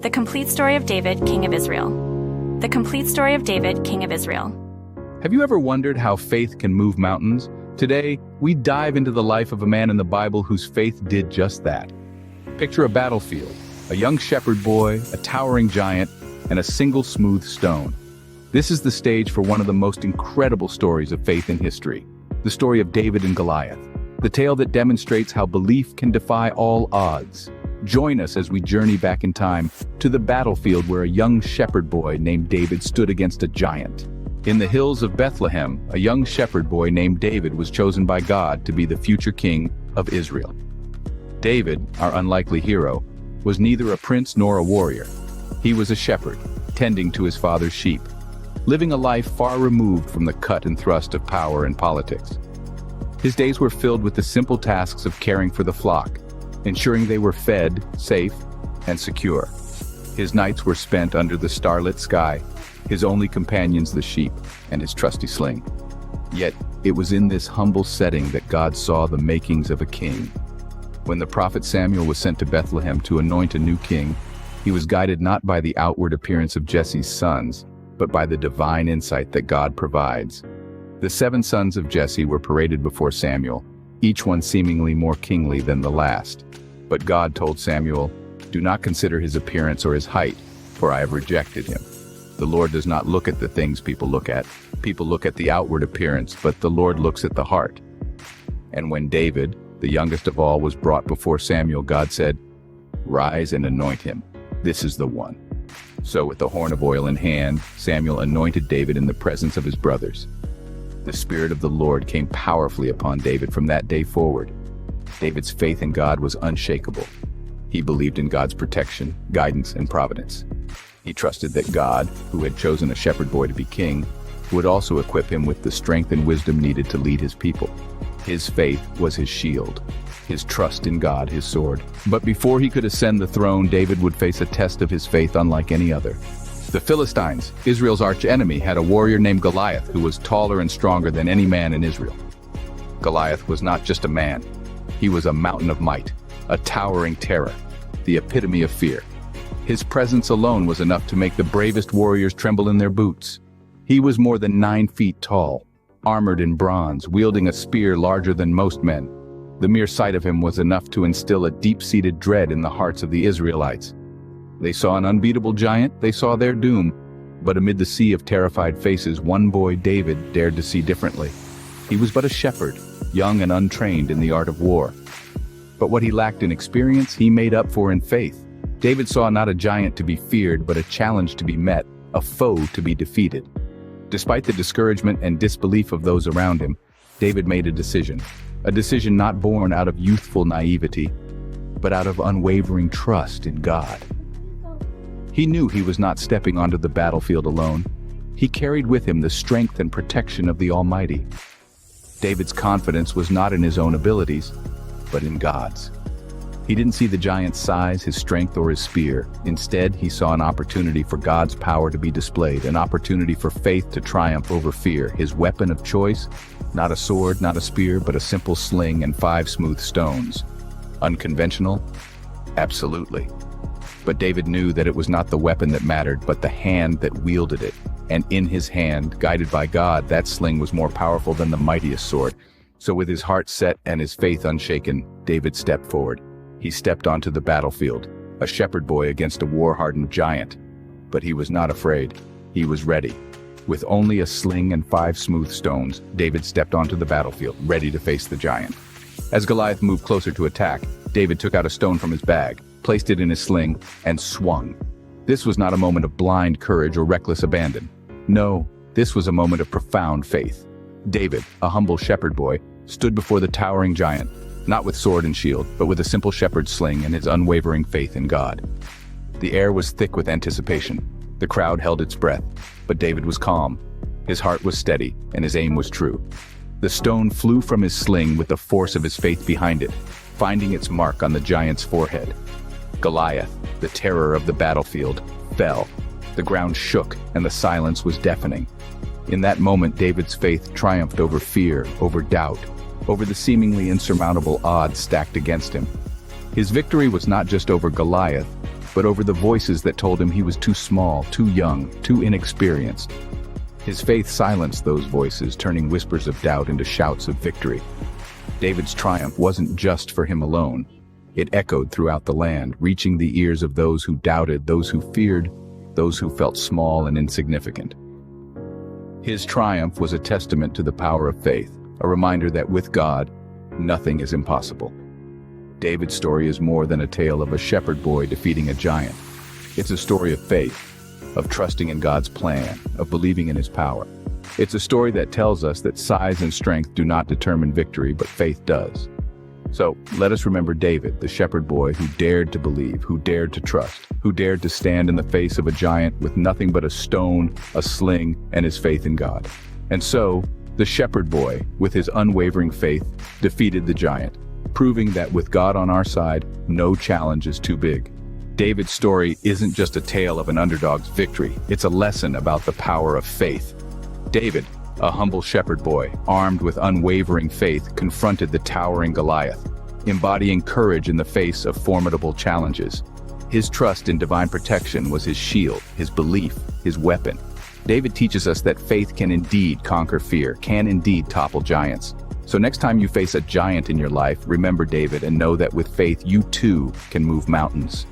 The complete story of David, king of Israel. The complete story of David, king of Israel. Have you ever wondered how faith can move mountains? Today, we dive into the life of a man in the Bible whose faith did just that. Picture a battlefield, a young shepherd boy, a towering giant, and a single smooth stone. This is the stage for one of the most incredible stories of faith in history, the story of David and Goliath, the tale that demonstrates how belief can defy all odds. Join us as we journey back in time to the battlefield where a young shepherd boy named David stood against a giant. In the hills of Bethlehem, a young shepherd boy named David was chosen by God to be the future king of Israel. David, our unlikely hero, was neither a prince nor a warrior. He was a shepherd, tending to his father's sheep, living a life far removed from the cut and thrust of power and politics. His days were filled with the simple tasks of caring for the flock, ensuring they were fed, safe, and secure. His nights were spent under the starlit sky, his only companions the sheep and his trusty sling. Yet, it was in this humble setting that God saw the makings of a king. When the prophet Samuel was sent to Bethlehem to anoint a new king, he was guided not by the outward appearance of Jesse's sons, but by the divine insight that God provides. The 7 sons of Jesse were paraded before Samuel, each one seemingly more kingly than the last. But God told Samuel, "Do not consider his appearance or his height, for I have rejected him." The Lord does not look at the things people look at. People look at the outward appearance, but the Lord looks at the heart. And when David, the youngest of all, was brought before Samuel, God said, "Rise and anoint him. This is the one." So with the horn of oil in hand, Samuel anointed David in the presence of his brothers. The Spirit of the Lord came powerfully upon David from that day forward. David's faith in God was unshakable. He believed in God's protection, guidance, and providence. He trusted that God, who had chosen a shepherd boy to be king, would also equip him with the strength and wisdom needed to lead his people. His faith was his shield, his trust in God his sword. But before he could ascend the throne, David would face a test of his faith unlike any other. The Philistines, Israel's arch-enemy, had a warrior named Goliath who was taller and stronger than any man in Israel. Goliath was not just a man. He was a mountain of might, a towering terror, the epitome of fear. His presence alone was enough to make the bravest warriors tremble in their boots. He was more than 9 feet tall, armored in bronze, wielding a spear larger than most men. The mere sight of him was enough to instill a deep-seated dread in the hearts of the Israelites. They saw an unbeatable giant, they saw their doom. But amid the sea of terrified faces, one boy, David, dared to see differently. He was but a shepherd, young and untrained in the art of war. But what he lacked in experience, he made up for in faith. David saw not a giant to be feared, but a challenge to be met, a foe to be defeated. Despite the discouragement and disbelief of those around him, David made a decision not born out of youthful naivety, but out of unwavering trust in God. He knew he was not stepping onto the battlefield alone. He carried with him the strength and protection of the Almighty. David's confidence was not in his own abilities, but in God's. He didn't see the giant's size, his strength, or his spear. Instead, he saw an opportunity for God's power to be displayed, an opportunity for faith to triumph over fear. His weapon of choice, not a sword, not a spear, but a simple sling and 5 smooth stones. Unconventional? Absolutely. But David knew that it was not the weapon that mattered, but the hand that wielded it. And in his hand, guided by God, that sling was more powerful than the mightiest sword. So with his heart set and his faith unshaken, David stepped forward. He stepped onto the battlefield, a shepherd boy against a war-hardened giant. But he was not afraid. He was ready. With only a sling and 5 smooth stones, David stepped onto the battlefield, ready to face the giant. As Goliath moved closer to attack, David took out a stone from his bag, placed it in his sling, and swung. This was not a moment of blind courage or reckless abandon. No, this was a moment of profound faith. David, a humble shepherd boy, stood before the towering giant, not with sword and shield, but with a simple shepherd's sling and his unwavering faith in God. The air was thick with anticipation. The crowd held its breath, but David was calm. His heart was steady, and his aim was true. The stone flew from his sling with the force of his faith behind it, finding its mark on the giant's forehead. Goliath, the terror of the battlefield, fell. The ground shook, and the silence was deafening. In that moment, David's faith triumphed over fear, over doubt, over the seemingly insurmountable odds stacked against him. His victory was not just over Goliath, but over the voices that told him he was too small, too young, too inexperienced. His faith silenced those voices, turning whispers of doubt into shouts of victory. David's triumph wasn't just for him alone. It echoed throughout the land, reaching the ears of those who doubted, those who feared, those who felt small and insignificant. His triumph was a testament to the power of faith, a reminder that with God, nothing is impossible. David's story is more than a tale of a shepherd boy defeating a giant. It's a story of faith, of trusting in God's plan, of believing in his power. It's a story that tells us that size and strength do not determine victory, but faith does. So, let us remember David, the shepherd boy who dared to believe, who dared to trust, who dared to stand in the face of a giant with nothing but a stone, a sling, and his faith in God. And so, the shepherd boy, with his unwavering faith, defeated the giant, proving that with God on our side, no challenge is too big. David's story isn't just a tale of an underdog's victory, it's a lesson about the power of faith. David, a humble shepherd boy, armed with unwavering faith, confronted the towering Goliath, embodying courage in the face of formidable challenges. His trust in divine protection was his shield, his belief, his weapon. David teaches us that faith can indeed conquer fear, can indeed topple giants. So next time you face a giant in your life, remember David and know that with faith you too can move mountains.